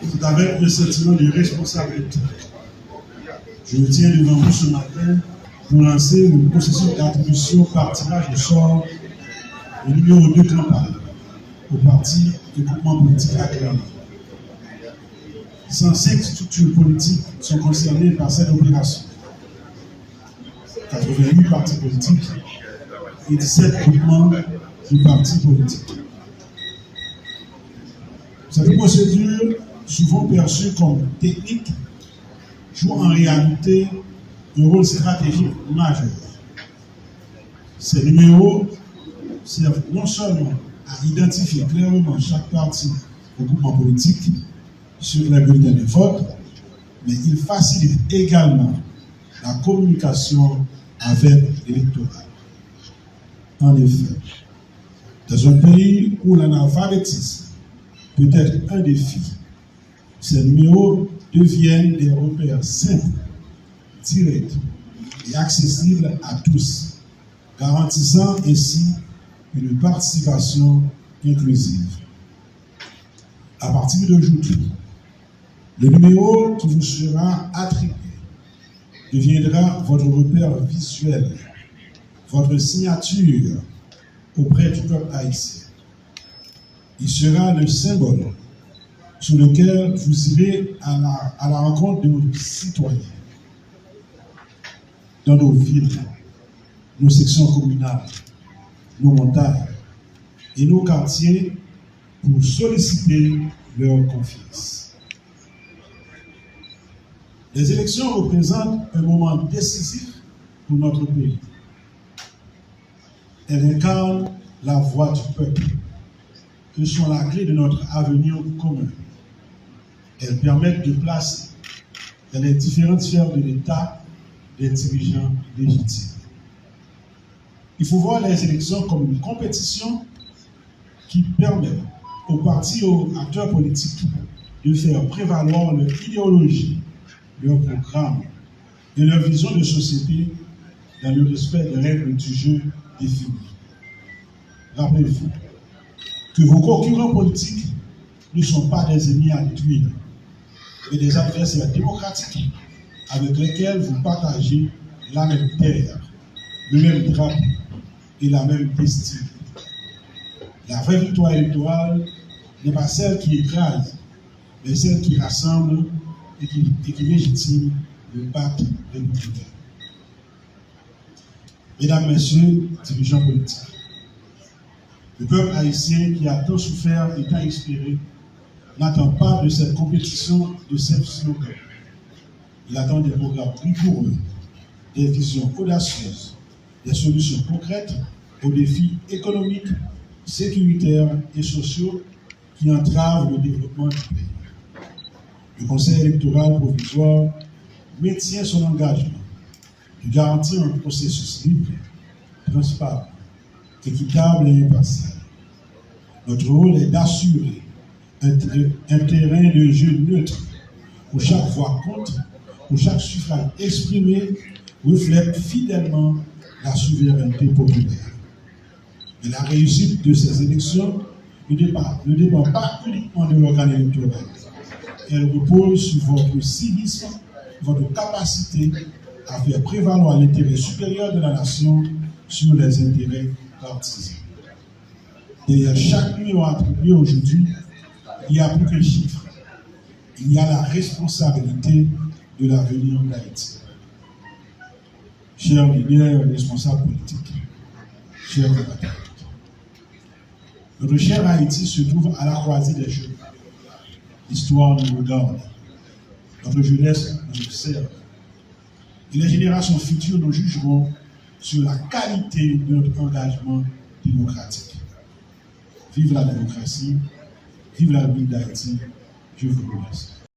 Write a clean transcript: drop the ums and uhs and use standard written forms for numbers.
C'est avec le sentiment de responsabilité. Je me tiens devant vous ce matin pour lancer le processus d'attribution par tirage au sort du numéro 2 campagne au parti et groupement politique acclamé. 105 structures politiques sont concernées par cette opération. 88 partis politiques et 17 groupements de partis politiques. Cette procédure, souvent perçue comme technique, joue en réalité un rôle stratégique majeur. Ces numéros servent non seulement à identifier clairement chaque parti ou groupement politique sur les bulletins de vote, mais ils facilitent également la communication avec l'électorat. En effet, dans un pays où l'analphabétisme peut être un défi, ces numéros deviennent des repères simples, directs et accessibles à tous, garantissant ainsi une participation inclusive. À partir d'aujourd'hui, le numéro qui vous sera attribué deviendra votre repère visuel, votre signature auprès du peuple haïtien. Il sera le symbole sur lequel vous irez à la rencontre de nos citoyens, dans nos villes, nos sections communales, nos montagnes et nos quartiers pour solliciter leur confiance. Les élections représentent un moment décisif pour notre pays. Elles incarnent la voix du peuple, qui sont la clé de notre avenir commun. Elles permettent de placer dans les différentes sphères de l'État des dirigeants légitimes. Il faut voir les élections comme une compétition qui permet aux partis et aux acteurs politiques de faire prévaloir leur idéologie, leur programme et leur vision de société dans le respect des règles du jeu définies. Rappelez-vous que vos concurrents politiques ne sont pas des ennemis à tuer, mais des adversaires démocratiques avec lesquels vous partagez la même terre, le même drapeau et la même destinée. La vraie victoire électorale n'est pas celle qui écrase, mais celle qui rassemble et qui légitime le pacte républicain. Mesdames, Messieurs, dirigeants politiques, le peuple haïtien qui a tant souffert et tant espéré n'attend pas de cette compétition de cette slogan. Il attend des programmes rigoureux, des visions audacieuses, des solutions concrètes aux défis économiques, sécuritaires et sociaux qui entravent le développement du pays. Le Conseil électoral provisoire maintient son engagement de garantir un processus libre, transparent, équitable et impartial. Notre rôle est d'assurer un terrain de jeu neutre où chaque voix compte, où chaque suffrage exprimé reflète fidèlement la souveraineté populaire. Mais la réussite de ces élections ne dépend pas uniquement de l'organe électoral. Elle repose sur votre civisme, votre capacité à faire prévaloir l'intérêt supérieur de la nation sur les intérêts partisans. Derrière chaque numéro attribué aujourd'hui, il y a plus qu'un chiffre. Il y a la responsabilité de l'avenir d'Haïti. Chers leaders responsables politiques, chers compatriotes, notre cher Haïti se trouve à la croisée des chemins. L'histoire nous regarde, notre jeunesse nous observe, et les générations futures nous jugeront sur la qualité de notre engagement démocratique. Vive la démocratie, vive la République d'Haïti, je vous remercie.